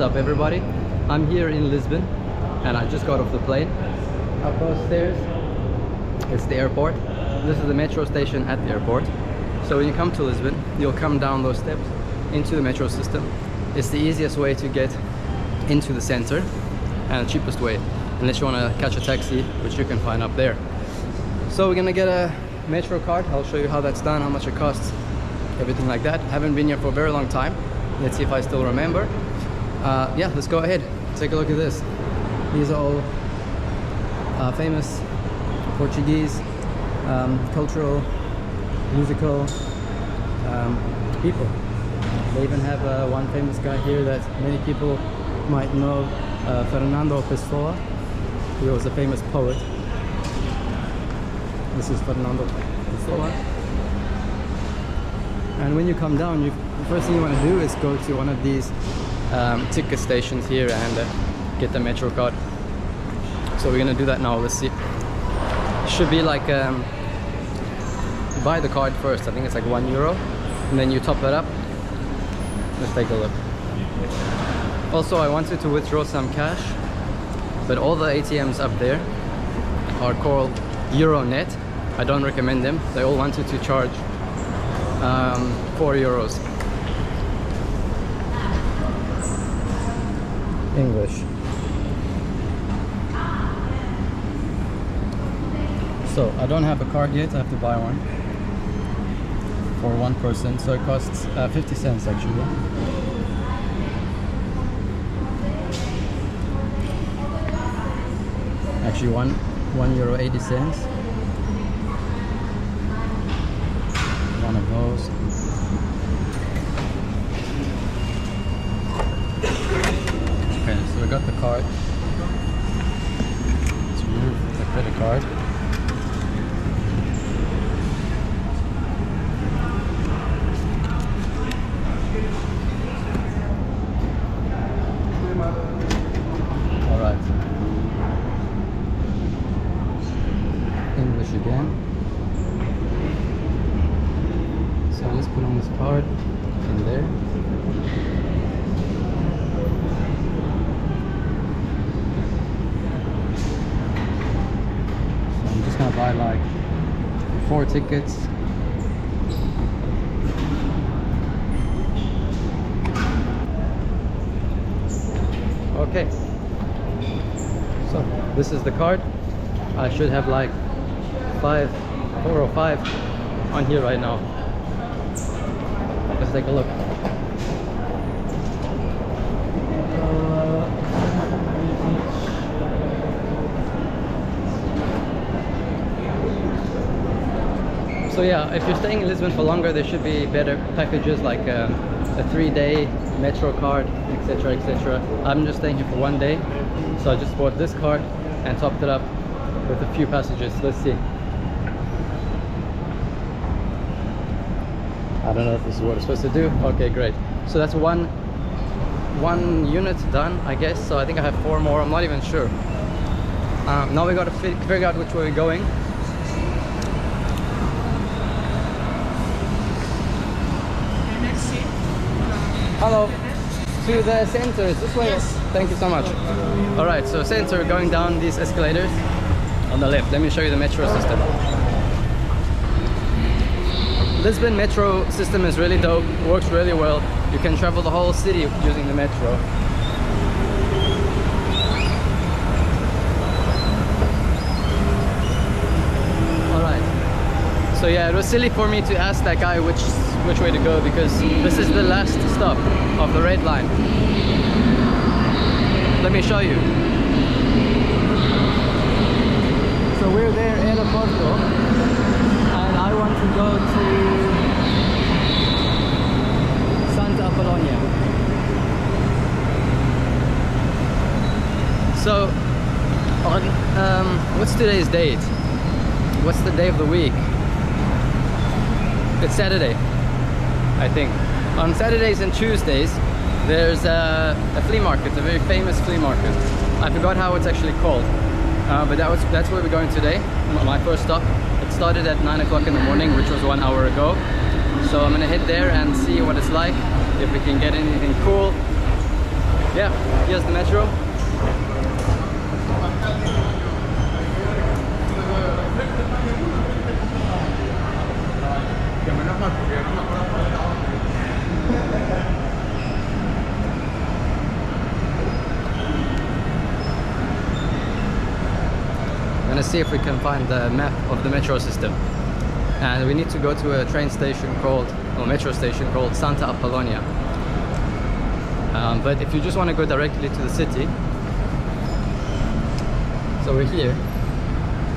What's up everybody? I'm here in Lisbon and I just got off the plane. Up those stairs, it's the airport. This is the metro station at the airport. So when you come to Lisbon, you'll come down those steps into the metro system. It's the easiest way to get into the center and the cheapest way, unless you want to catch a taxi, which you can find up there. So we're gonna get a metro card. I'll show you how that's done, how much it costs, everything like that. Haven't been here for a very long time. Let's see if I still remember. Yeah, let's go ahead. Take a look at this. These are all famous Portuguese cultural, musical people. They even have one famous guy here that many people might know, Fernando Pessoa. He was a famous poet. This is Fernando Pessoa. And when you come down, the first thing you want to do is go to one of these ticket stations here and get the metro card. So we're gonna do that now. Let's see. Should be like you buy the card first. I think it's like €1, and then you top it up. Let's take a look. Also, I wanted to withdraw some cash, but all the ATMs up there are called Euronet. I don't recommend them. They all wanted to charge €4. English. So I don't have a card yet. I have to buy one for one person. So it costs 50 cents actually. Actually, €1.80. One of those. Okay, so we got the card. Let's remove the credit card. Alright. English again. So let's put on this card in there. So I'm just gonna buy like 4 tickets. Okay. So this is the card. I should have like 4 or 5 on here right now. Let's take a look. So yeah, if you're staying in Lisbon for longer, there should be better packages like a 3-day metro card, etc, etc. I'm just staying here for 1 day, so I just bought this card and topped it up with a few passages. Let's see. I don't know if this is what it's supposed to do. Okay, great. So that's one unit done, I guess. So I think I have 4 more. I'm not even sure. Now we got to figure out which way we're going. Hello. To the center. Is this way? Yes. Thank you so much. All right. So center, going down these escalators on the left. Let me show you the metro system. Lisbon metro system is really dope, works really well. You can travel the whole city using the metro. Alright. So yeah, it was silly for me to ask that guy which way to go, because this is the last stop of the red line. Let me show you. So we're there at Portugal. I want to go to Apolonia. So on what's today's date? What's the day of the week? It's Saturday, I think. On Saturdays and Tuesdays there's a flea market, a very famous flea market. I forgot how it's actually called, but that's where we're going today. My first stop. It started at 9 o'clock in the morning, which was 1 hour ago. So I'm gonna head there and see what it's like, if we can get anything cool. Yeah, here's the metro. I'm gonna see if we can find the map of the metro system. And we need to go to a train station called, or metro station called Santa Apolonia. But if you just want to go directly to the city, so we're here.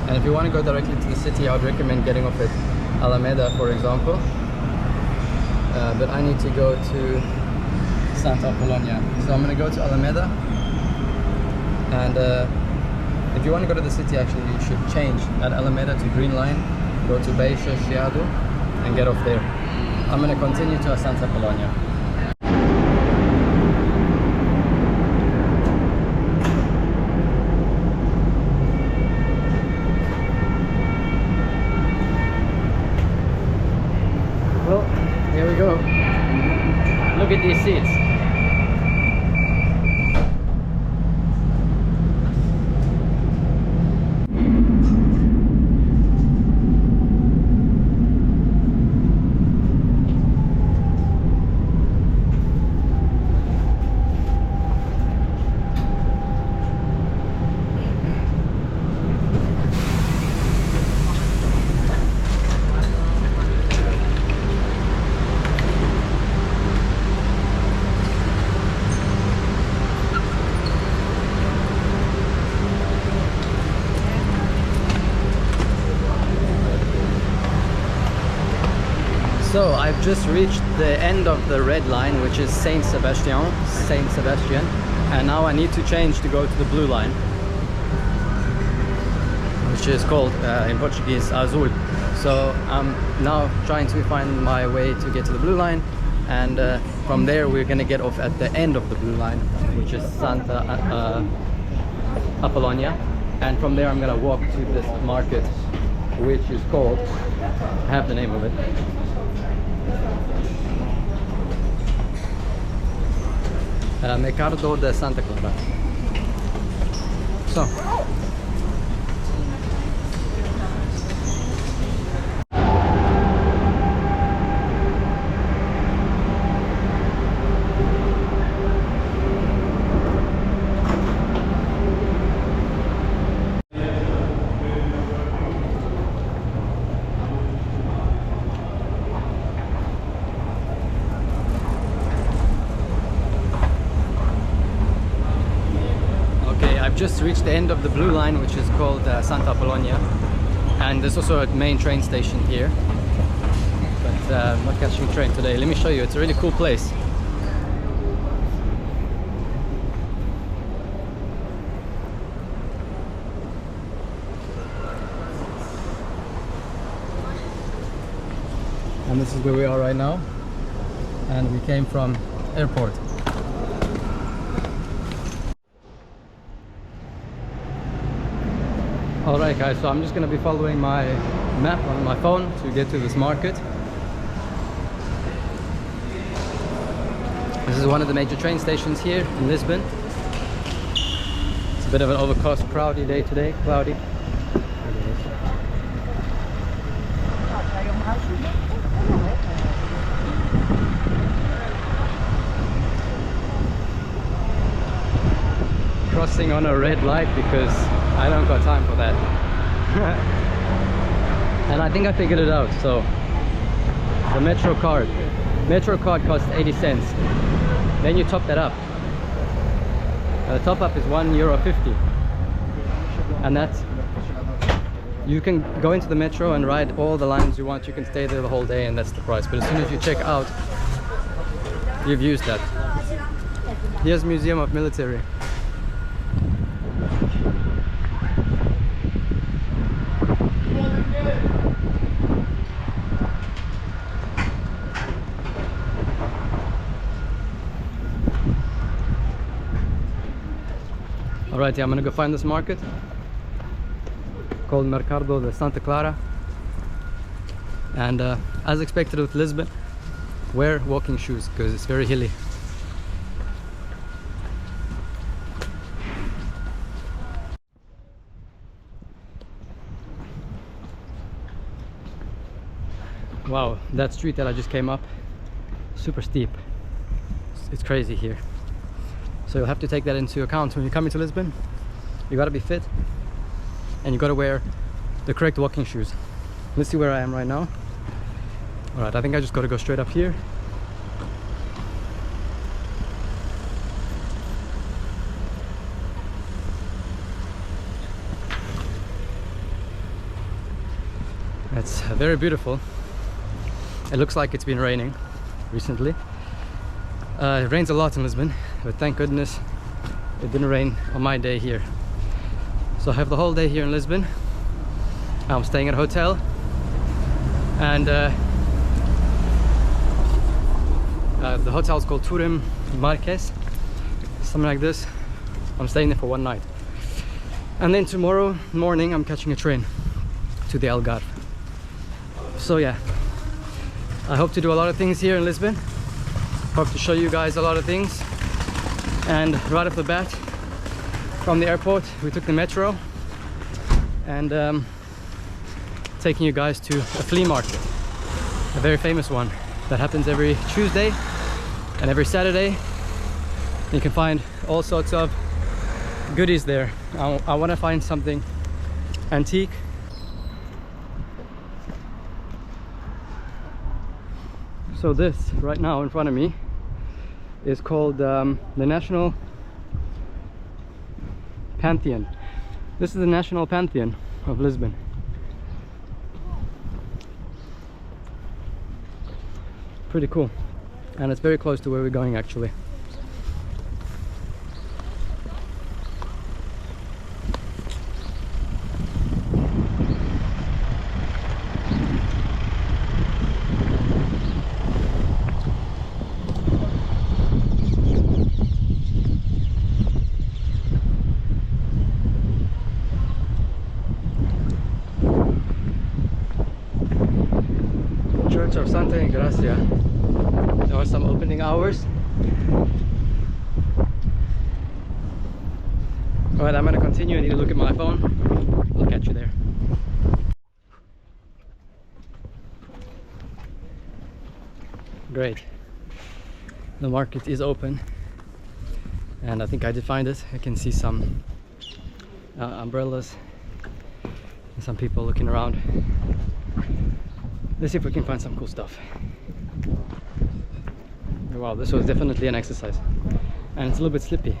And if you want to go directly to the city, I would recommend getting off at Alameda, for example. But I need to go to Santa Apolonia. So I'm going to go to Alameda. And if you want to go to the city, actually, you should change at Alameda to Green Line, go to Baixa Chiado, and get off there. I'm going to continue to Santa Apolonia. Well, here we go. Look at these seats. So I've just reached the end of the red line, which is Saint Sebastian, and now I need to change to go to the blue line, which is called in Portuguese Azul. So I'm now trying to find my way to get to the blue line, and from there we're gonna get off at the end of the blue line, which is Santa Apolonia, and from there I'm gonna walk to this market, which is called, I have the name of it, Mercado de Santa Clara. So I've just reached the end of the blue line, which is called Santa Apolonia, and there's also a main train station here, but I'm not catching a train today. Let me show you, it's a really cool place. And this is where we are right now, and we came from airport. Alright guys, so I'm just going to be following my map on my phone to get to this market. This is one of the major train stations here in Lisbon. It's a bit of an overcast, cloudy day today, cloudy. Crossing on a red light because I don't got time for that. And I think I figured it out. So the Metro card costs 80 cents. Then you top that up. The top up is €1.50, and that's, you can go into the Metro and ride all the lines you want. You can stay there the whole day, and that's the price. But as soon as you check out, you've used that. Here's Museum of Military. Alright, yeah, I'm gonna go find this market called Mercado de Santa Clara, and as expected with Lisbon, wear walking shoes because it's very hilly. Wow, that street that I just came up, super steep. It's crazy here. So you'll have to take that into account when you come into Lisbon. You gotta be fit and you gotta wear the correct walking shoes. Let's see where I am right now. Alright, I think I just gotta go straight up here. It's very beautiful. It looks like it's been raining recently. It rains a lot in Lisbon, but thank goodness it didn't rain on my day here. So I have the whole day here in Lisbon. I'm staying at a hotel, and the hotel is called Turim Marques, something like this. I'm staying there for one night, and then tomorrow morning I'm catching a train to the Algarve. So yeah, I hope to do a lot of things here in Lisbon. Hope to show you guys a lot of things. And right off the bat, from the airport, we took the metro, and taking you guys to a flea market, a very famous one that happens every Tuesday and every Saturday. You can find all sorts of goodies there. I want to find something antique. So this right now in front of me is called the National Pantheon. This is the National Pantheon of Lisbon. Pretty cool, and it's very close to where we're going actually. Church of Santa Engracia. There are some opening hours. Alright, I'm gonna continue. I need to look at my phone. I'll catch you there. Great. The market is open, and I think I did find it. I can see some umbrellas and some people looking around. Let's see if we can find some cool stuff. Wow, this was definitely an exercise, and it's a little bit slippy.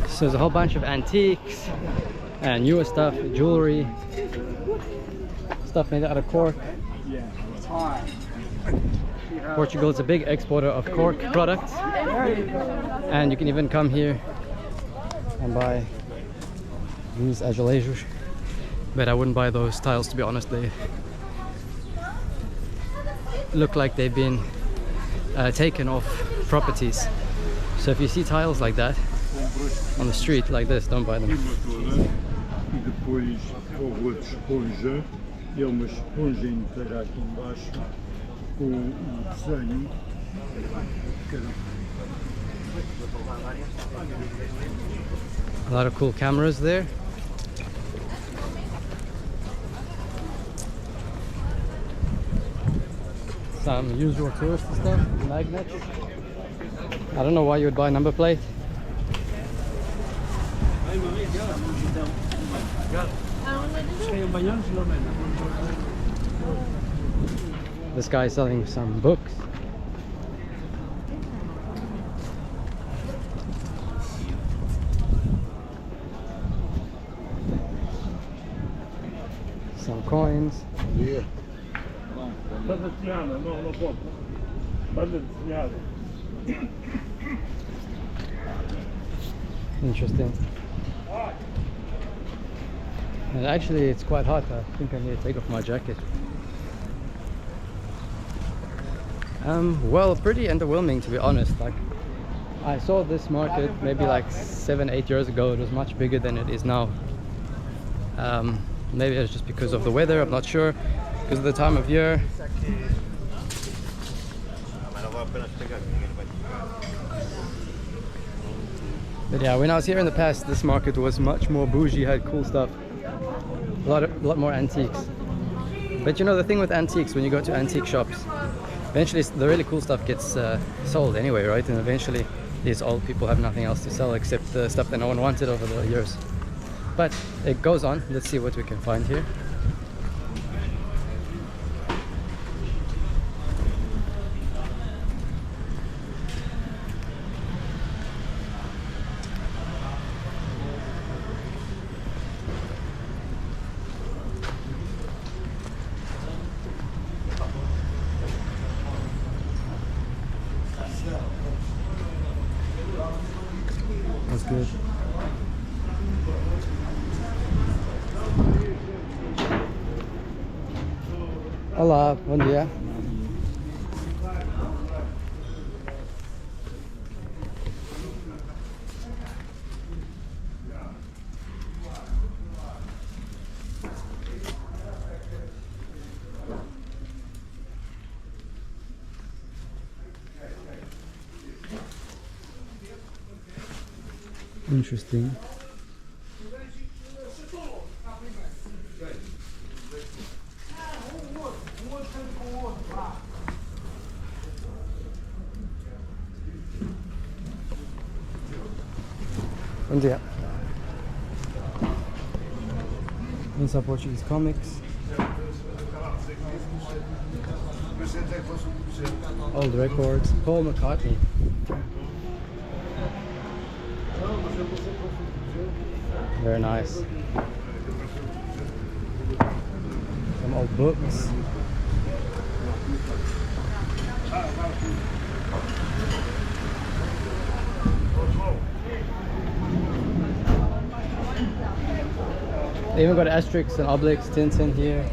So there's a whole bunch of antiques and newer stuff, jewelry, stuff made out of cork. Portugal is a big exporter of cork products, and you can even come here and buy these azulejos, but I wouldn't buy those tiles, to be honest. They look like they've been taken off properties. So if you see tiles like that on the street like this, don't buy them. E depois forro de esponja, é uma esponja inteira aqui embaixo com o desenho. A lot of cool cameras there. Some usual tourist stuff, magnets. I don't know why you would buy a number plate. This guy is selling some books. Some coins. Yeah. Interesting. And actually it's quite hot. I think I need to take off my jacket. Well, pretty underwhelming, to be honest. Like, I saw this market maybe like 7-8 years ago. It was much bigger than it is now. Maybe it's just because of the weather, I'm not sure, because of the time of year. But yeah, when I was here in the past, this market was much more bougie, had cool stuff, a lot more antiques. But you know, the thing with antiques, when you go to antique shops, eventually the really cool stuff gets sold anyway, right? And eventually these old people have nothing else to sell except the stuff that no one wanted over the years. But it goes on. Let's see what we can find here. That's good. Olá, bom dia. Interesting. Bom dia. These are Portuguese comics. Old records. Paul McCartney. Very nice. Some old books. They even got Asterix and Obelix, Tintin here.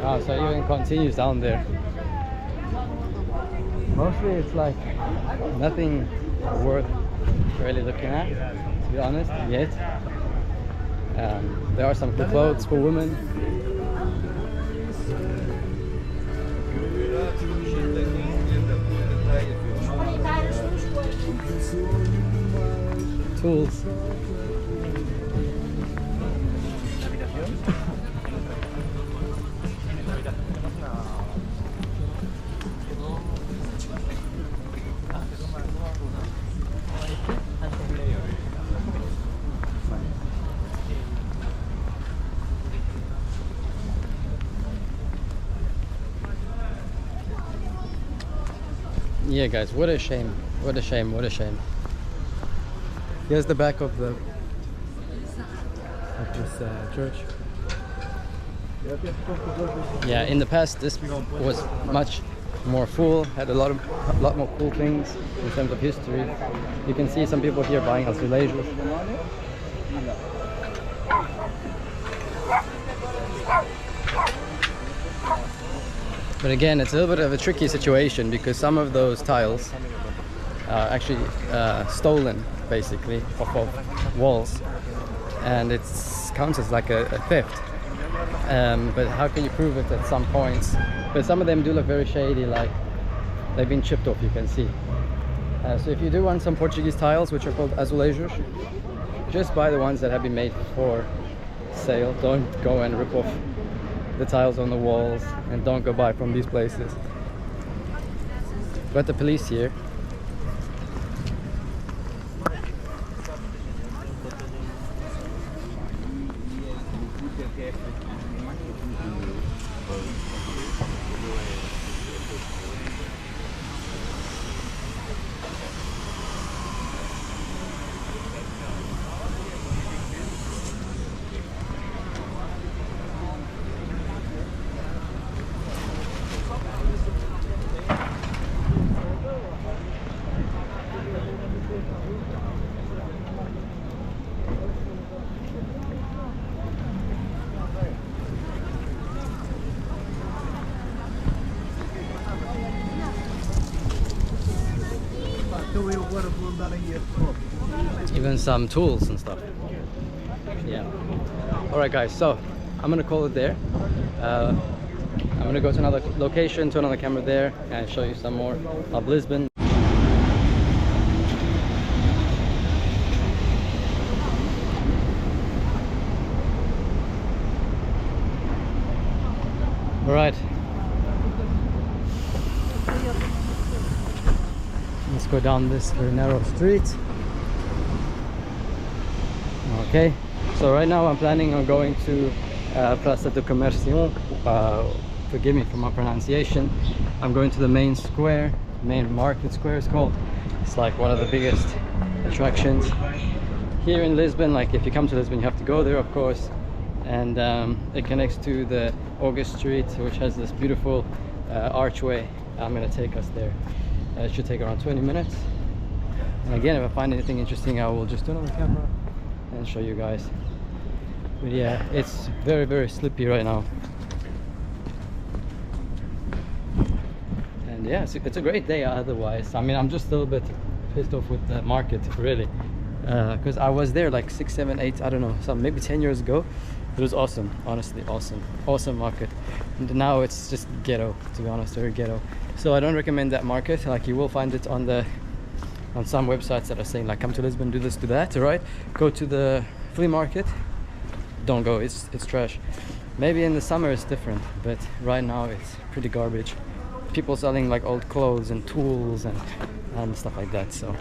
Oh, so it even continues down there. Mostly it's like nothing worth really looking at, to be honest, yet. There are some cool clothes for women. Tools. Yeah, guys, what a shame, what a shame, what a shame. Here's the back of this church. Yeah, in the past this was much more full, had a lot more cool things in terms of history. You can see some people here buying azulejos. But again, it's a little bit of a tricky situation because some of those tiles are actually stolen, basically, off of walls, and it counts as like a theft. But how can you prove it at some points? But some of them do look very shady, like they've been chipped off, you can see. So if you do want some Portuguese tiles, which are called azulejos, just buy the ones that have been made for sale. Don't go and rip off the tiles on the walls, and don't go buy from these places. Got the police here. Even some tools and stuff. Yeah. All right, guys. So I'm gonna call it there. I'm gonna go to another location, to another camera there, and show you some more of Lisbon. All right. Let's go down this very narrow street. Okay. So right now I'm planning on going to Praça do Comércio. Forgive me for my pronunciation. I'm going to the main square, main market square it's called. It's like one of the biggest attractions here in Lisbon. Like if you come to Lisbon, you have to go there, of course. And it connects to the August Street, which has this beautiful archway. I'm gonna take us there. It should take around 20 minutes. And again, if I find anything interesting, I will just turn on the camera and show you guys. But yeah, it's very, very slippy right now. And yeah, it's a great day otherwise. I mean, I'm just a little bit pissed off with the market, really. Because I was there like 6, 7, 8, I don't know, some maybe 10 years ago. It was awesome, honestly, awesome market. And now it's just ghetto, to be honest, very ghetto. So I don't recommend that market. Like you will find it on some websites that are saying like come to Lisbon, do this, do that, right? Go to the flea market. Don't go, it's trash. Maybe in the summer it's different, but right now it's pretty garbage. People selling like old clothes and tools and stuff like that. So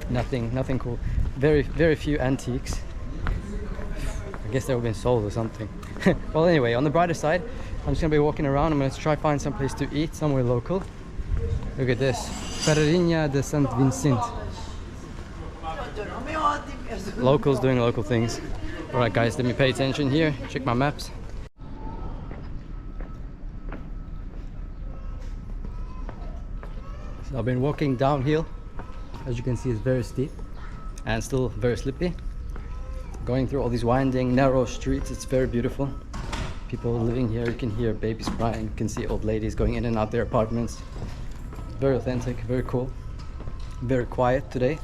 nothing cool. Very few antiques. I guess they were being sold or something. Well, anyway, on the brighter side, I'm just gonna be walking around. I'm gonna try find some place to eat, somewhere local. Look at this, Ferreirinha de Saint Vincent. Locals doing local things. All right, guys, let me pay attention here. Check my maps. So I've been walking downhill. As you can see, it's very steep and still very slippy. Going through all these winding, narrow streets. It's very beautiful. People living here. You can hear babies crying. You can see old ladies going in and out their apartments. Very authentic, very cool. Very quiet today.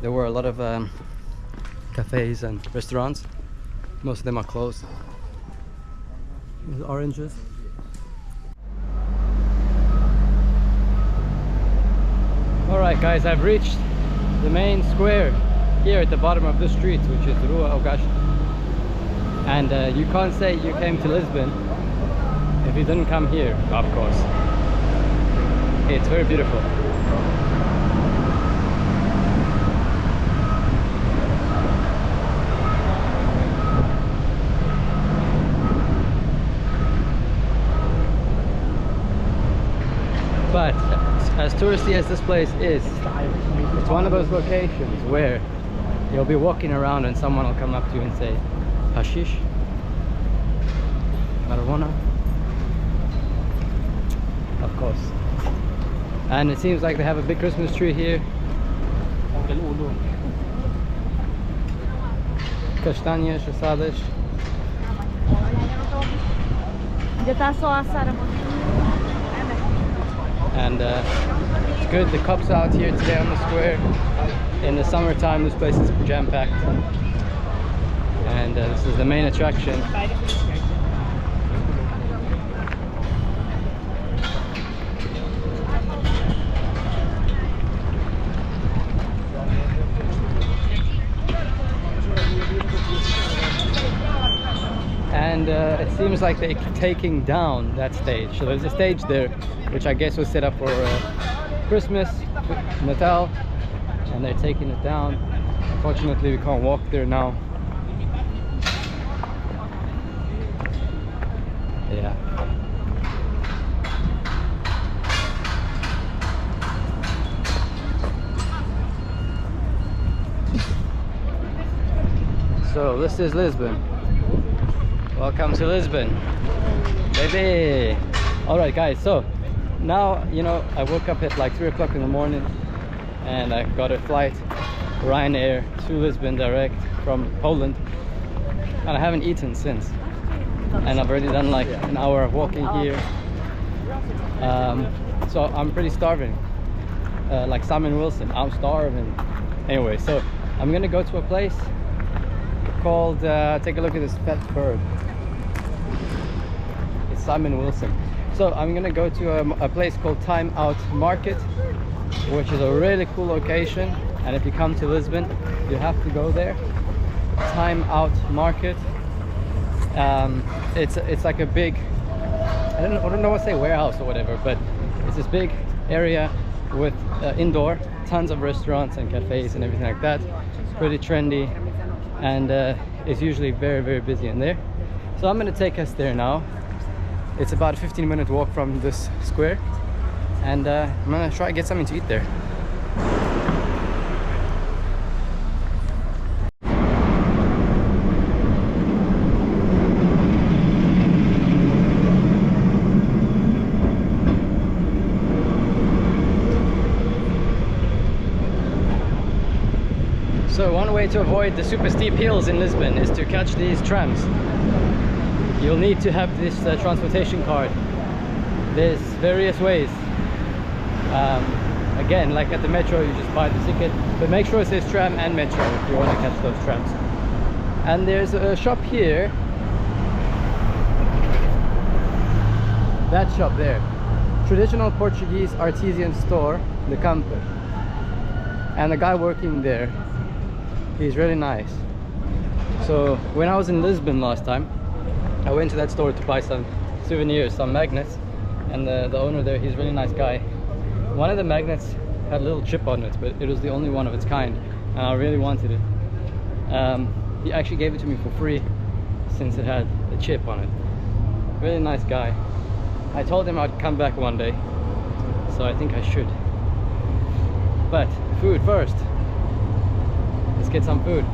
There were a lot of cafes and restaurants. Most of them are closed. There's oranges. Alright guys, I've reached the main square here at the bottom of the street, which is Rua Augusta. And you can't say you came to Lisbon if you didn't come here, of course. It's very beautiful. But as touristy as this place is, it's one of those locations where you'll be walking around and someone will come up to you and say, hashish, marijuana, of course. And it seems like they have a big Christmas tree here. Castanhas assadas. And it's good, the cops are out here today on the square. In the summertime this place is jam-packed. And this is the main attraction. And it seems like they're taking down that stage. So there's a stage there, which I guess was set up for Christmas, Natal, and they're taking it down. Unfortunately, we can't walk there now. Yeah. So this is Lisbon. Welcome to Lisbon, baby. All right, guys. So now, you know, I woke up at like 3 o'clock in the morning, and I got a flight, Ryanair, to Lisbon direct from Poland, and I haven't eaten since. And I've already done like an hour of walking here, so I'm pretty starving. like Simon Wilson, I'm starving. Anyway, so I'm gonna go to a place called, take a look at this fat bird. It's Simon Wilson. So I'm gonna go to a place called Time Out Market, which is a really cool location. And if you come to Lisbon, you have to go there. Time Out Market. It's like a big, I don't know what to say, warehouse or whatever, but it's this big area with indoor, tons of restaurants and cafes and everything like that. It's pretty trendy, and it's usually very, very busy in there. So I'm gonna take us there now. It's about a 15-minute walk from this square, and I'm gonna try to get something to eat there. So one way to avoid the super steep hills in Lisbon is to catch these trams. You'll need to have this transportation card. There's various ways. Again, like at the metro, you just buy the ticket, but make sure it says tram and metro if you want to catch those trams. And there's a shop here. That shop there. Traditional Portuguese artisan store, the Campo. And the guy working there, he's really nice. So when I was in Lisbon last time, I went to that store to buy some souvenirs, some magnets, and the owner there, he's a really nice guy. One of the magnets had a little chip on it, but it was the only one of its kind, and I really wanted it. He actually gave it to me for free since it had a chip on it. Really nice guy. I told him I'd come back one day, so I think I should. But food first. Let's get some food.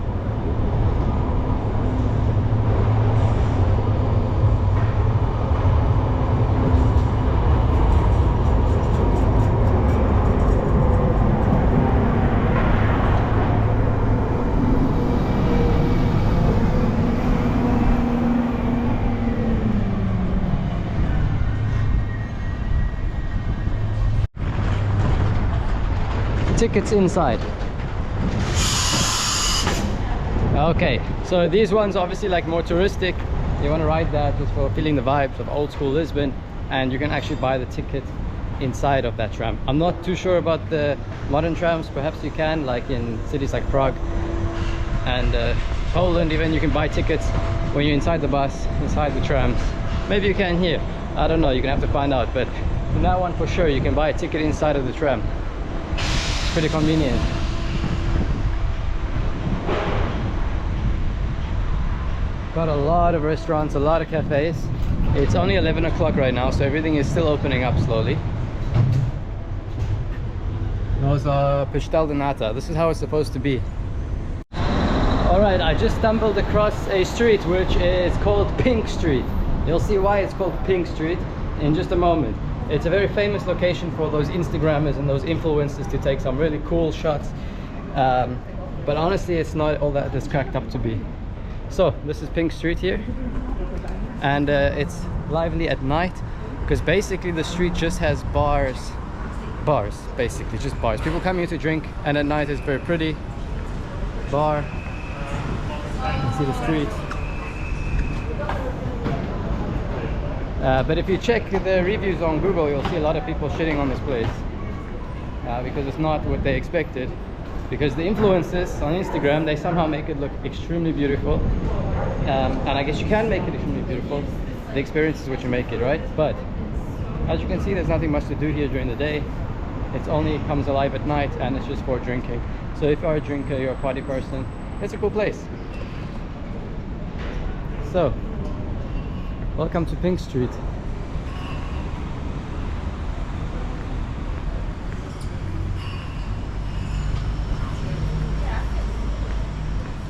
Tickets inside. Okay, so these ones obviously like more touristic. You want to ride that just for feeling the vibes of old school Lisbon, and you can actually buy the ticket inside of that tram. I'm not too sure about the modern trams. Perhaps you can, like in cities like Prague and Poland even, you can buy tickets when you're inside the bus, inside the trams. Maybe you can here, I don't know, you can have to find out, but in that one for sure you can buy a ticket inside of the tram. Pretty convenient. Got a lot of restaurants, a lot of cafes. It's only 11 o'clock right now, so everything is still opening up slowly. Those are pastel de nata. This is how it's supposed to be. Alright, I just stumbled across a street which is called Pink Street. You'll see why it's called Pink Street in just a moment. It's a very famous location for those Instagrammers and those influencers to take some really cool shots. But honestly, it's not all that it's cracked up to be. So this is Pink Street here, and it's lively at night because basically the street just has bars, basically just bars. People come here to drink, and at night it's very pretty. Bar, you see the street. But if you check the reviews on Google, you'll see a lot of people shitting on this place because it's not what they expected. Because the influencers on Instagram, they somehow make it look extremely beautiful, and I guess you can make it extremely beautiful. The experience is what you make it, right? But as you can see, there's nothing much to do here during the day. It only comes alive at night, and it's just for drinking. So if you're a drinker, you're a party person, it's a cool place. So welcome to Pink Street.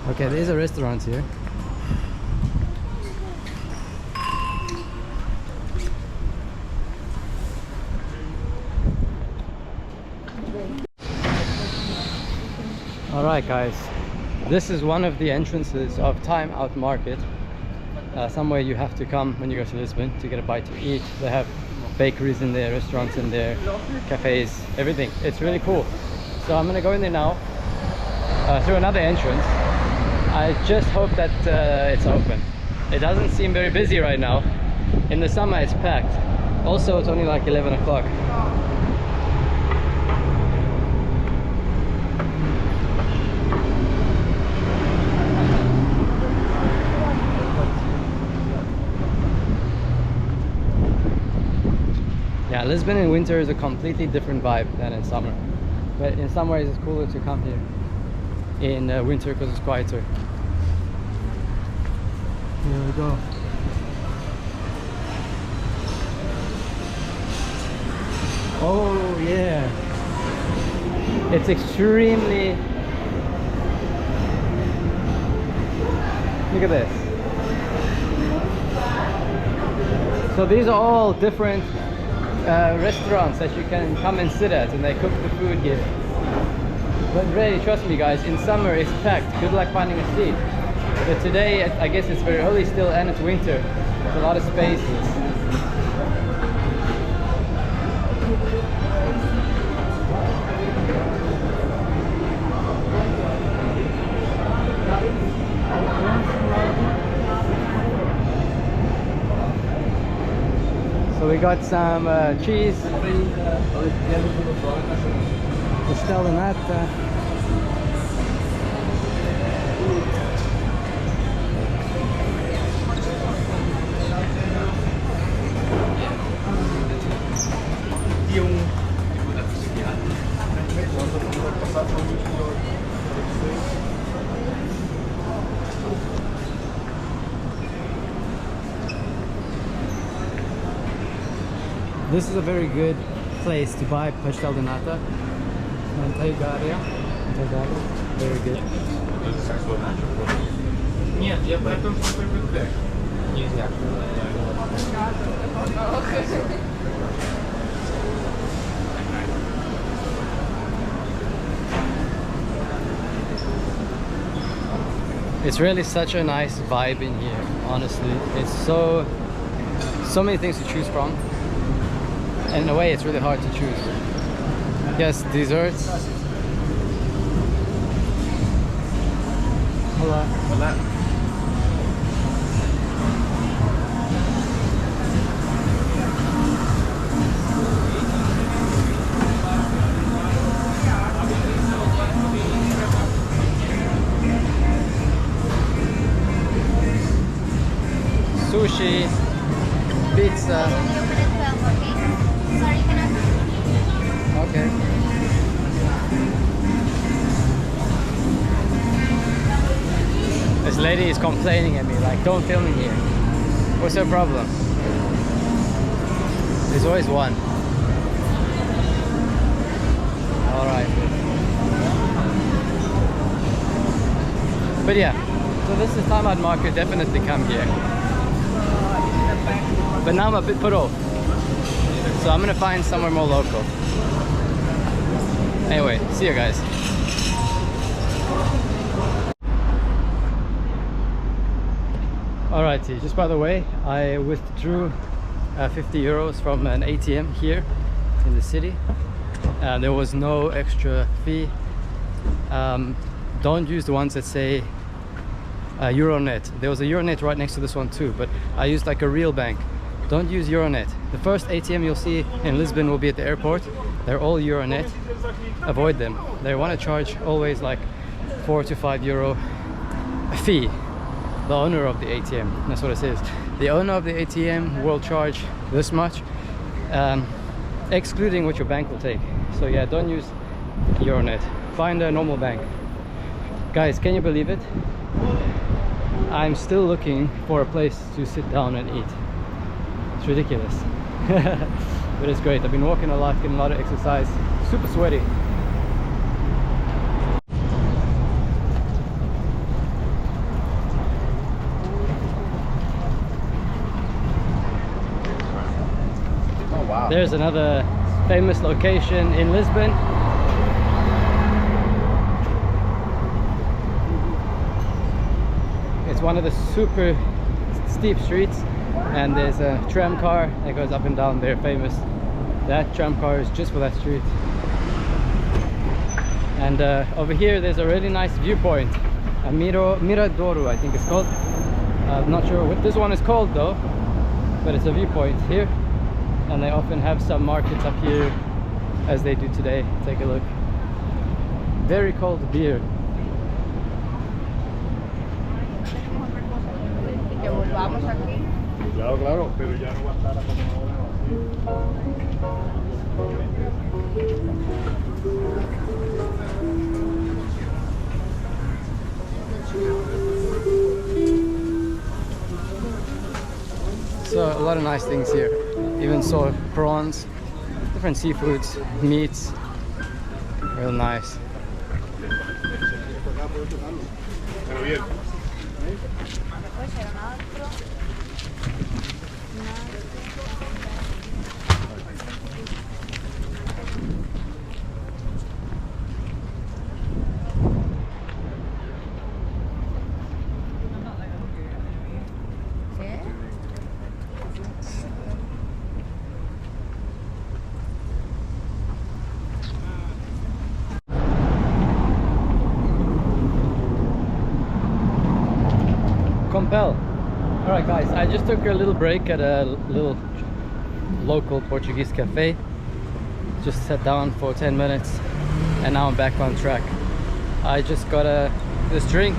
Okay, there's a restaurant here. Alright guys, this is one of the entrances of Time Out Market. Somewhere you have to come when you go to Lisbon to get a bite to eat. They have bakeries in there, restaurants in there, cafes, everything. It's really cool. So I'm gonna go in there now through another entrance. I just hope that it's open. It doesn't seem very busy right now. In the summer it's packed. Also, it's only like 11 o'clock. Yeah, Lisbon in winter is a completely different vibe than in summer. But in some ways it's cooler to come here in winter because it's quieter. Here we go. Oh yeah, it's extremely, look at this. So these are all different restaurants that you can come and sit at, and they cook the food here. But really, trust me guys, in summer it's packed. Good luck finding a seat. But today, I guess it's very early still and it's winter. There's a lot of spaces. So we got some cheese, pastel de nata. This is a very good place to buy pastel de nata. Algarve. Very good. Нет, я про то, что привыкаешь. Нельзя. It's really such a nice vibe in here, honestly. It's so many things to choose from. And in a way, it's really hard to choose. Yes, desserts. Hola. Hola. Sushi, pizza. Okay. This lady is complaining at me, like, don't film me here. What's her problem? There's always one. Alright. But yeah, so this is time I'd market, definitely come here. But now I'm a bit put off. So I'm gonna find somewhere more local. Anyway, see you guys. Alrighty, just by the way, I withdrew 50 euros from an ATM here in the city. There was no extra fee. Don't use the ones that say Euronet. There was a Euronet right next to this one too, but I used like a real bank. Don't use Euronet. The first ATM you'll see in Lisbon will be at the airport. They're all Euronet. Avoid them. They want to charge always like 4 to 5 euro a fee. The owner of the ATM, that's what it says. The owner of the ATM will charge this much, excluding what your bank will take. So yeah, don't use Euronet. Find a normal bank. Guys, can you believe it? I'm still looking for a place to sit down and eat. It's ridiculous. But it's great. I've been walking a lot, getting a lot of exercise. Super sweaty. Oh wow. There's another famous location in Lisbon. It's one of the super steep streets. and there's a tram car that goes up and down there, famous. That tram car is just for that street. And over here there's a really nice viewpoint, a Miradouro I think it's called. I'm not sure what this one is called though, but it's a viewpoint here, and they often have some markets up here as they do today. Take a look. Very cold beer. Claro, claro, pero ya no va a estar como ahora. So a lot of nice things here. Even saw prawns, different seafoods, meats. Real nice. Compel. Alright guys, I just took a little break at a little local Portuguese cafe. Just sat down for 10 minutes and now I'm back on track. I just got this drink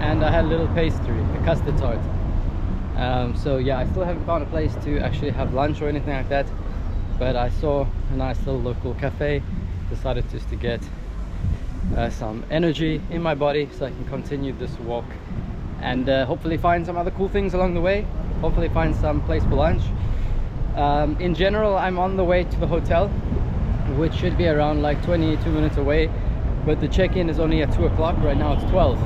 and I had a little pastry, a custard tart. So yeah, I still haven't found a place to actually have lunch or anything like that, but I saw a nice little local cafe. Decided just to get some energy in my body so I can continue this walk and hopefully find some other cool things along the way. Hopefully find some place for lunch. In general, I'm on the way to the hotel, which should be around like 22 minutes away, but the check-in is only at 2 o'clock. Right now it's 12.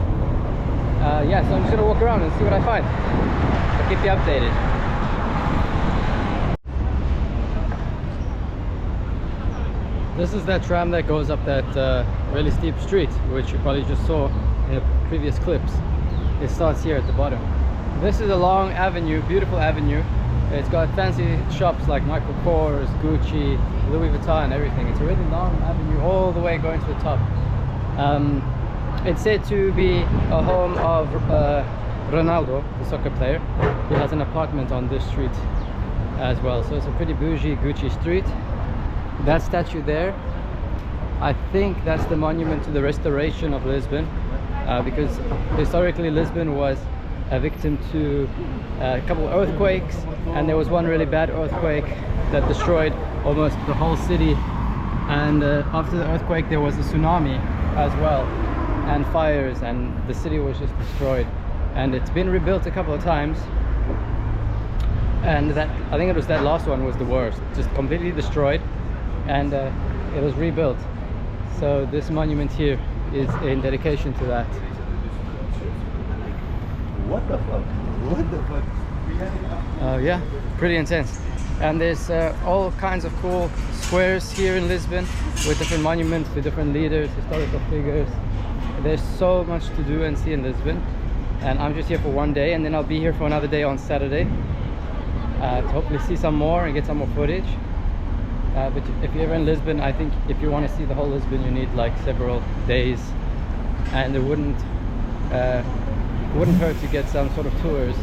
Yeah, so I'm just gonna walk around and see what I find. I'll keep you updated. This is that tram that goes up that really steep street, which you probably just saw in the previous clips. It starts here at the bottom. This is a long avenue, beautiful avenue. It's got fancy shops like Michael Kors, Gucci, Louis Vuitton and everything. It's a really long avenue all the way going to the top. It's said to be a home of Ronaldo, the soccer player. He has an apartment on this street as well. So it's a pretty bougie Gucci street. That statue there, I think that's the monument to the restoration of Lisbon. Because historically Lisbon was a victim to a couple of earthquakes, and there was one really bad earthquake that destroyed almost the whole city, and after the earthquake there was a tsunami as well and fires, and the city was just destroyed, and it's been rebuilt a couple of times, and that, I think it was that last one was the worst, just completely destroyed, and it was rebuilt. So this monument here is in dedication to that. What the fuck? What the fuck? Yeah, pretty intense. And there's all kinds of cool squares here in Lisbon with different monuments to different leaders, historical figures. There's so much to do and see in Lisbon, and I'm just here for one day, and then I'll be here for another day on Saturday to hopefully see some more and get some more footage. But if you're ever in Lisbon, I think if you want to see the whole Lisbon, you need like several days, and it wouldn't hurt to get some sort of tours,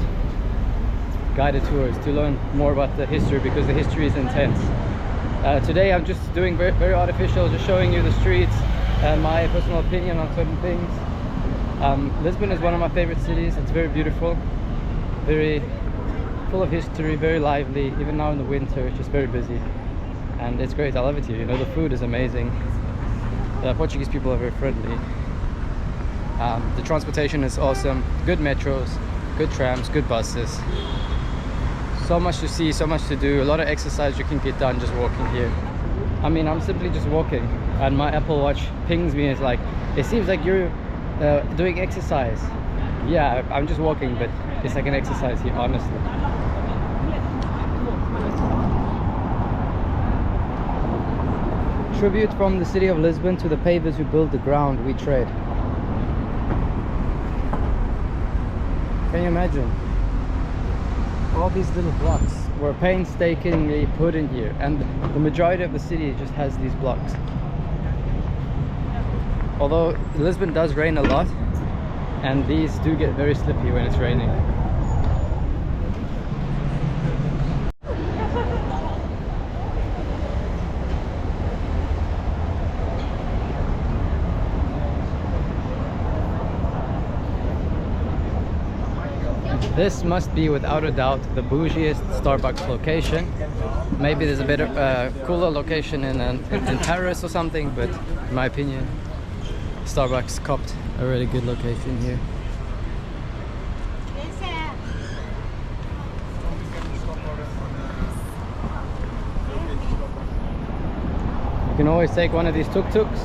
guided tours, to learn more about the history, because the history is intense. Today I'm just doing very artificial, just showing you the streets and my personal opinion on certain things. Lisbon is one of my favorite cities. It's very beautiful, very full of history, very lively. Even now in the winter, it's just very busy. And it's great, I love it here. You know, the food is amazing. The Portuguese people are very friendly. The transportation is awesome. Good metros, good trams, good buses. So much to see, so much to do. A lot of exercise you can get done just walking here. I mean, I'm simply just walking, and my Apple Watch pings me. It's like, it seems like you're doing exercise. Yeah, I'm just walking, but it's like an exercise here, honestly. Tribute from the city of Lisbon to the pavers who build the ground we tread. Can you imagine? all these little blocks were painstakingly put in here, and the majority of the city just has these blocks. Although Lisbon does rain a lot, and these do get very slippy when it's raining. This must be without a doubt the bougiest Starbucks location. Maybe there's a better, cooler location in Paris or something, but in my opinion, Starbucks copped a really good location here. You can always take one of these tuk-tuks.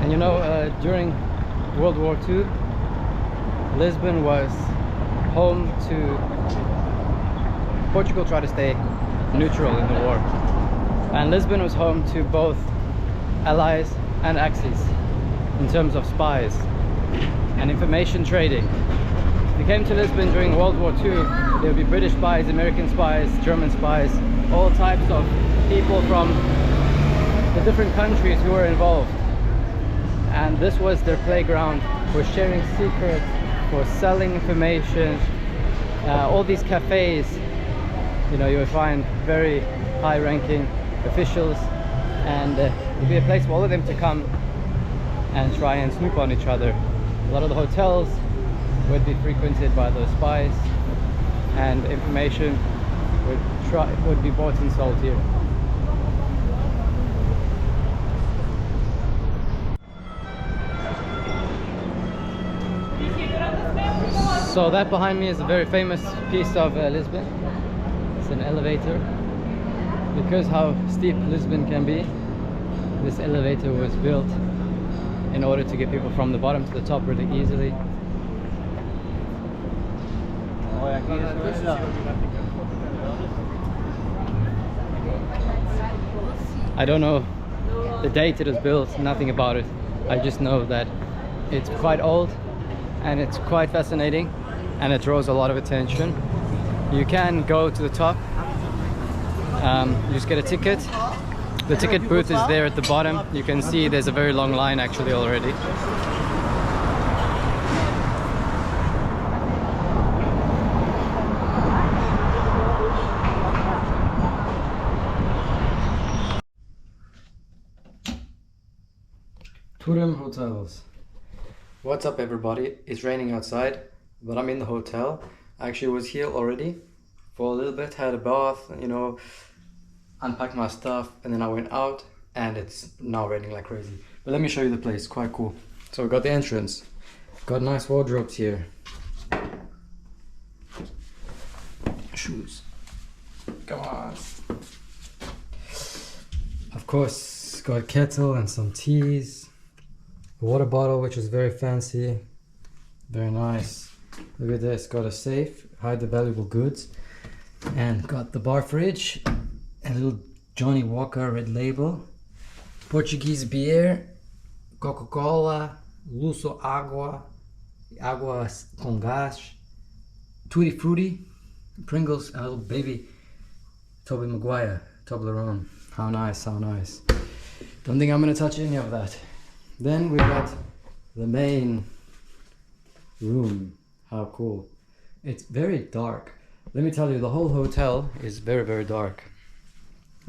And you know, during World War II, Lisbon was home to Portugal. Tried to stay neutral in the war, and Lisbon was home to both allies and axis in terms of spies and information trading. If you came to Lisbon during World War II, there would be British spies, American spies, German spies, all types of people from the different countries who were involved. And this was their playground for sharing secrets, for selling information. All these cafes, you know, you would find very high-ranking officials, and it would be a place for all of them to come and try and snoop on each other. A lot of the hotels would be frequented by those spies, and information would be bought and sold here. So that behind me is a very famous piece of Lisbon. It's an elevator. Because how steep Lisbon can be, this elevator was built in order to get people from the bottom to the top really easily. I don't know the date it was built, nothing about it. I just know that it's quite old and it's quite fascinating, and it draws a lot of attention. You can go to the top, you just get a ticket. The ticket booth is there at the bottom. You can see there's a very long line actually already. Turim Hotels. What's up everybody? It's raining outside, but I'm in the hotel. I actually was here already for a little bit, had a bath, you know, unpacked my stuff, and then I went out, and it's now raining like crazy. But let me show you the place, quite cool. So we got the entrance, got nice wardrobes here. Shoes, come on. Of course, got a kettle and some teas. A water bottle, which is very fancy, very nice. Look at this, got a safe, hide the valuable goods, and got the bar fridge, a little Johnny Walker Red Label, Portuguese beer, Coca-Cola, Luso Agua, Agua con Gas, Tutti Frutti, Pringles, and a little baby Tobey Maguire, Toblerone. How nice, how nice. Don't think I'm gonna touch any of that. Then we got the main room. How cool. It's very dark. Let me tell you, the whole hotel is very, very dark.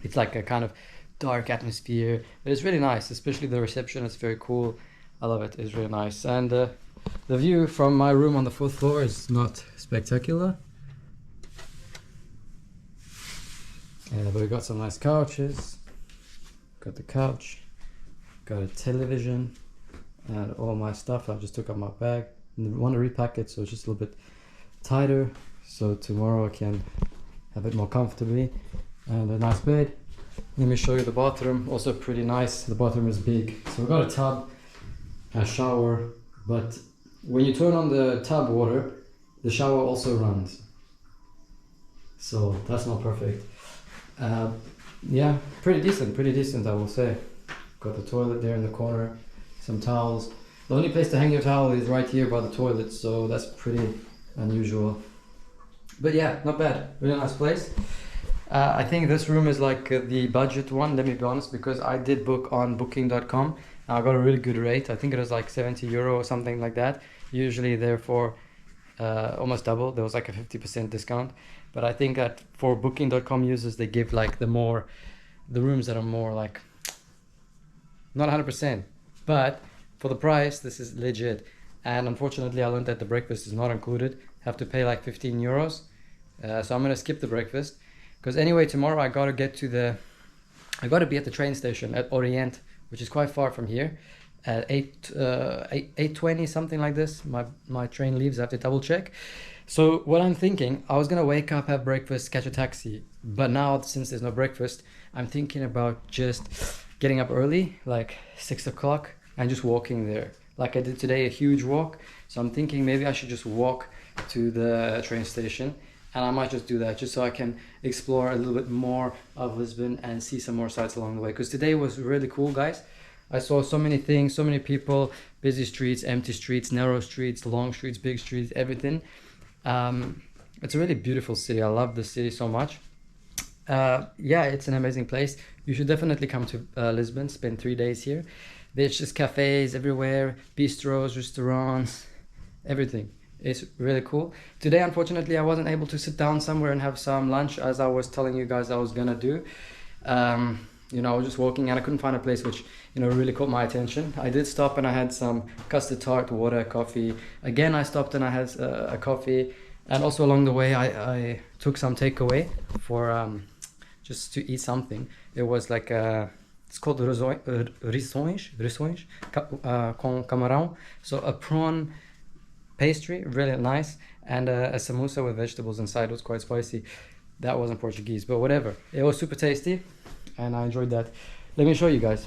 It's like a kind of dark atmosphere, but it's really nice, especially the reception. It's very cool. I love it. It's really nice. And the view from my room on the 4th floor is not spectacular. But we got some nice couches. Got the couch. Got a television and all my stuff. I just took out my bag and want to repack it, so it's just a little bit tighter, so tomorrow I can have it more comfortably. And a nice bed. Let me show you the bathroom, also pretty nice. The bathroom is big, so we've got a tub, a shower, but when you turn on the tub water, the shower also runs. So that's not perfect. Yeah, pretty decent I will say. Got the toilet there in the corner, some towels. The only place to hang your towel is right here by the toilet, so that's pretty unusual. But yeah, not bad, really nice place. I think this room is like the budget one, let me be honest, because I did book on booking.com. I got a really good rate. I think it was like 70 euro or something like that. Usually therefore almost double. There was like a 50% discount. But I think that for booking.com users, they give like the rooms that are more like, not 100%, but for the price, this is legit. And unfortunately, I learned that the breakfast is not included. Have to pay like 15 euros. So I'm gonna skip the breakfast. Because anyway, tomorrow I gotta be at the train station at Orient, which is quite far from here, at 8:20, something like this. My train leaves, I have to double check. So what I'm thinking, I was gonna wake up, have breakfast, catch a taxi. But now, since there's no breakfast, I'm thinking about just getting up early, like 6 o'clock, and just walking there. Like I did today, a huge walk. So I'm thinking maybe I should just walk to the train station. And I might just do that just so I can explore a little bit more of Lisbon and see some more sights along the way. Because today was really cool, guys. I saw so many things, so many people, busy streets, empty streets, narrow streets, long streets, big streets, everything. It's a really beautiful city. I love the city so much. Yeah, it's an amazing place. You should definitely come to Lisbon, spend 3 days here. There's just cafes everywhere, bistros, restaurants, everything. It's really cool. Today, unfortunately, I wasn't able to sit down somewhere and have some lunch as I was telling you guys I was gonna do. You know, I was just walking and I couldn't find a place which, you know, really caught my attention. I did stop and I had some custard tart, water, coffee. Again, I stopped and I had a coffee. And also along the way, I took some takeaway for just to eat something. It was like it's called risões com camarão. So a prawn pastry, really nice, and a samosa with vegetables inside. It was quite spicy. That wasn't Portuguese, but whatever. It was super tasty, and I enjoyed that. Let me show you guys.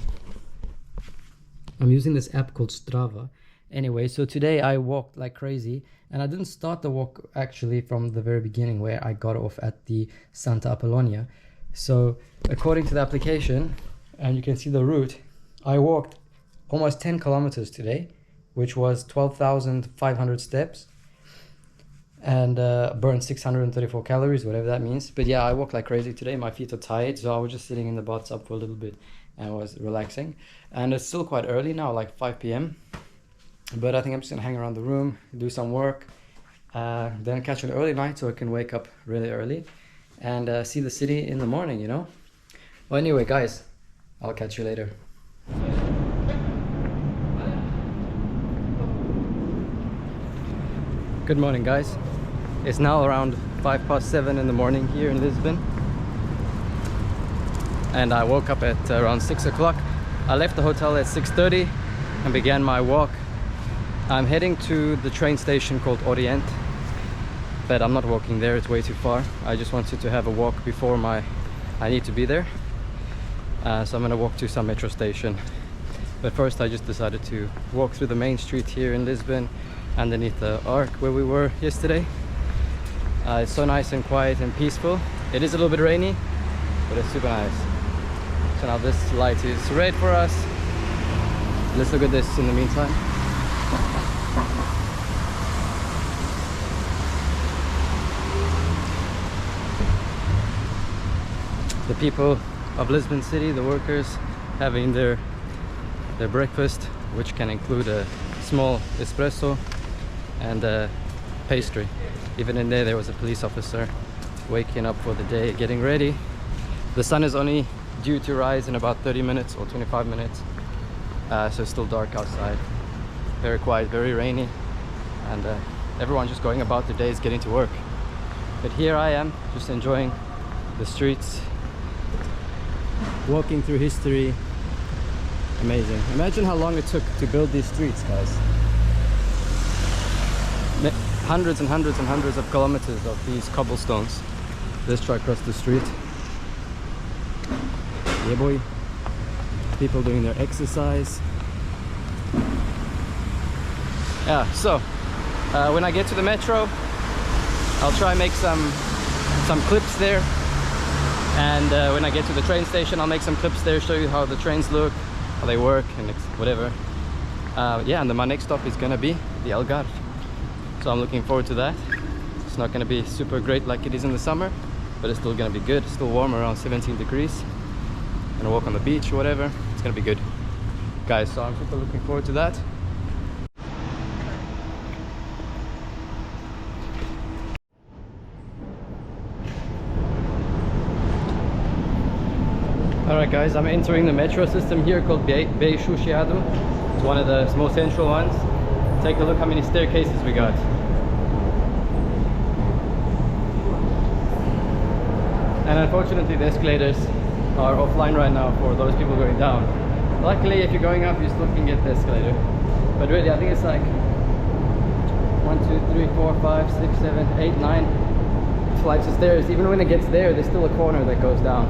I'm using this app called Strava. Anyway, so today I walked like crazy, and I didn't start the walk actually from the very beginning where I got off at the Santa Apolonia. So according to the application, and you can see the route, I walked almost 10 kilometers today, which was 12,500 steps, and burned 634 calories, whatever that means. But yeah, I walked like crazy today. My feet are tired, so I was just sitting in the bathtub for a little bit and was relaxing. And it's still quite early now, like 5 p.m. But I think I'm just gonna hang around the room, do some work, then catch an early night so I can wake up really early and see the city in the morning, you know? Well, anyway, guys, I'll catch you later. Good morning, guys. It's now around 7:05 in the morning here in Lisbon. And I woke up at around 6 o'clock. I left the hotel at 6:30 and began my walk. I'm heading to the train station called Orient, but I'm not walking there, it's way too far. I just wanted to have a walk before I need to be there. So I'm gonna walk to some metro station. But first I just decided to walk through the main street here in Lisbon, underneath the arc where we were yesterday. It's so nice and quiet and peaceful. It is a little bit rainy, but it's super nice. So now this light is red for us. Let's look at this in the meantime. The people of Lisbon City, the workers, having their breakfast, which can include a small espresso and a pastry. Even in there was a police officer waking up for the day, getting ready. The sun is only due to rise in about 30 minutes or 25 minutes, so it's still dark outside. Very quiet, very rainy, and everyone just going about their days, getting to work. But here I am, just enjoying the streets, walking through history. Amazing. Imagine how long it took to build these streets, guys. Hundreds and hundreds and hundreds of kilometers of these cobblestones. Let's try across the street. Yeah, boy. People doing their exercise. Yeah, so when I get to the metro, I'll try and make some clips there, and when I get to the train station, I'll make some clips there, show you how the trains look, how they work, and whatever. Yeah, and then my next stop is gonna be the Algarve, so I'm looking forward to that. It's not gonna be super great like it is in the summer, but it's still gonna be good. It's still warm, around 17 degrees. Gonna walk on the beach or whatever. It's gonna be good, guys. So I'm super looking forward to that. Alright guys, I'm entering the metro system here called Beşuşehir'de. It's one of the most central ones. Take a look how many staircases we got. And unfortunately the escalators are offline right now for those people going down. Luckily if you're going up you still can get the escalator. But really I think it's like 1, 2, 3, 4, 5, 6, 7, 8, 9 flights of stairs. Even when it gets there, there's still a corner that goes down.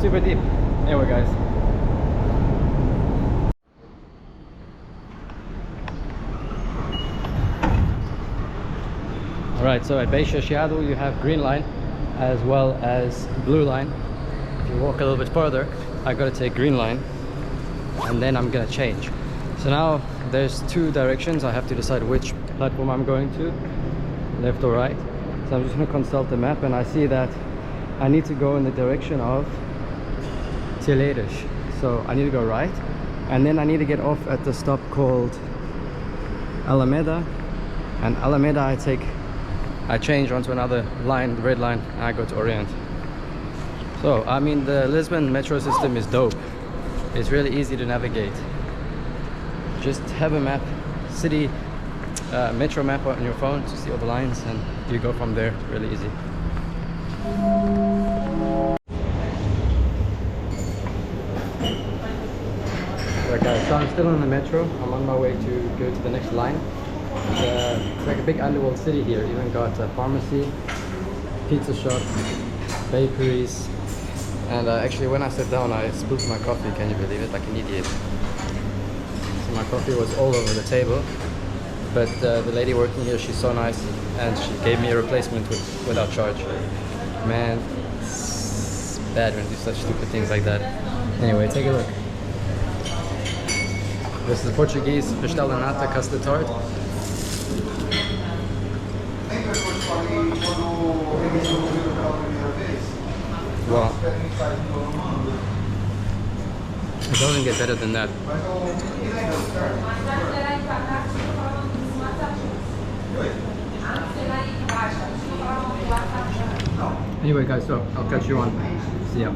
Super deep. Anyway guys. Alright, so at Beşuşehir'de you have green line as well as blue line. If you walk a little bit further, I gotta take green line and then I'm gonna change. So now there's two directions. I have to decide which platform I'm going to, left or right. So I'm just gonna consult the map and I see that I need to go in the direction of Tilerish. So I need to go right, and then I need to get off at the stop called Alameda, and Alameda I change onto another line, the red line, and I go to Orient. So I mean the Lisbon metro system is dope. It's really easy to navigate. Just have a map, city metro map on your phone to see all the lines, and you go from there. Really easy. Right guys, so I'm still in the metro. I'm on my way to go to the next line. It's like a big underworld city here. Even got a pharmacy, pizza shop, bakeries, and actually when I sat down I spilled my coffee. Can you believe it? Like an idiot. So my coffee was all over the table, but the lady working here, she's so nice, and she gave me a replacement without charge. Man, it's bad when you do such stupid things like that. Anyway, take a look. This is the Portuguese pastel de nata custard tart. Wow. It doesn't get better than that. Anyway guys, so I'll catch you on. See ya.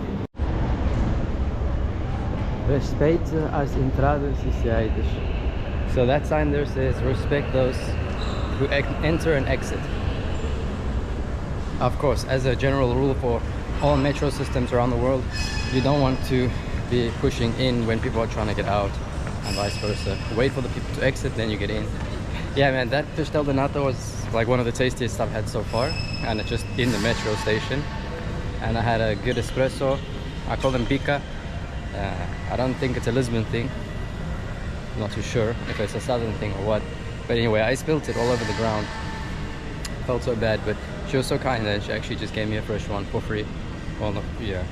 Respeite as entradas e saídas. So that sign there says respect those who enter and exit. Of course, as a general rule for all metro systems around the world, you don't want to be pushing in when people are trying to get out, and vice versa. Wait for the people to exit, then you get in. Yeah man, that pastel de nata was like one of the tastiest I've had so far, and it's just in the metro station. And I had a good espresso. I call them pica. I don't think it's a Lisbon thing. I'm not too sure if it's a southern thing or what. But anyway, I spilled it all over the ground. Felt so bad, but she was so kind and she actually just gave me a fresh one for free. Well, no, yeah.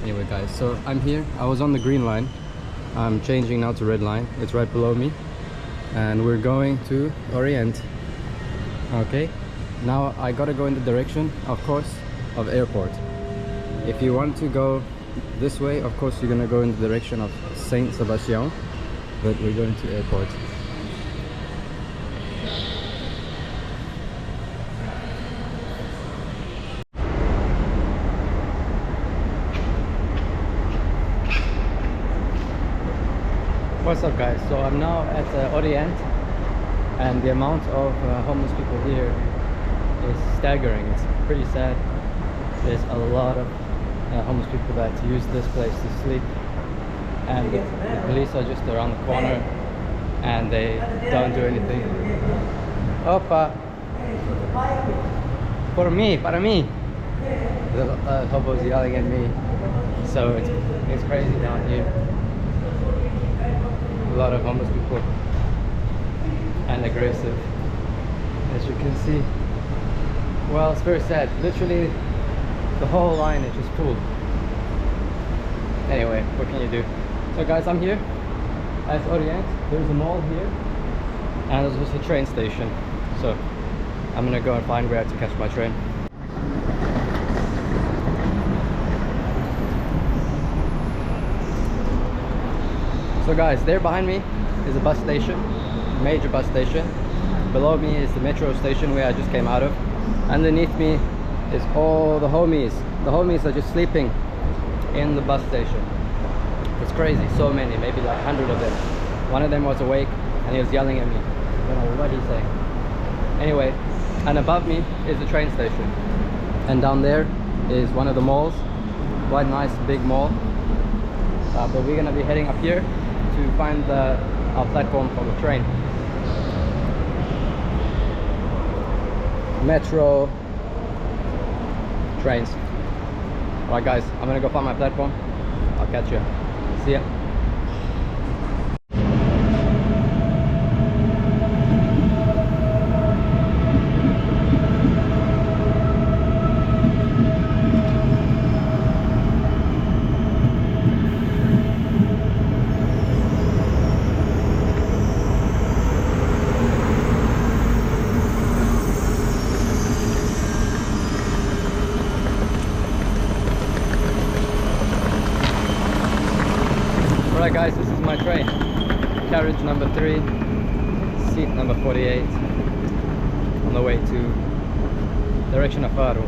Anyway guys, so I'm here. I was on the green line. I'm changing now to red line. It's right below me. And we're going to Orient. Okay. Now I gotta go in the direction, of course, of airport. If you want to go this way, of course you're gonna go in the direction of Saint Sebastian, but we're going to airport. What's up guys, so I'm now at Orient, and the amount of homeless people here is staggering. It's pretty sad. There's a lot of homeless people that use this place to sleep, and the police are just around the corner and they don't do anything. Opa! Para mí! The hobos yelling at me, so it's crazy down here. A lot of homeless people. and aggressive, as you can see. Well, it's very sad. Literally, the whole line is just full. Anyway, what can you do? So guys, I'm here at Orient. There's a mall here, and there's also a train station. So I'm gonna go and find where to catch my train. So guys, there behind me is a bus station, major bus station. Below me is the metro station where I just came out of. Underneath me is all the homies. The homies are just sleeping in the bus station. It's crazy, so many, maybe like 100 of them. One of them was awake and he was yelling at me. I don't know what he's saying. Anyway, and above me is the train station. And down there is one of the malls. Quite nice, big mall. But we're gonna be heading up here to find our platform for the train. Metro, trains. Alright guys, I'm gonna go find my platform. I'll catch you. See ya. Alright guys, this is my train. Carriage number 3, seat number 48. On the way to direction of Faro.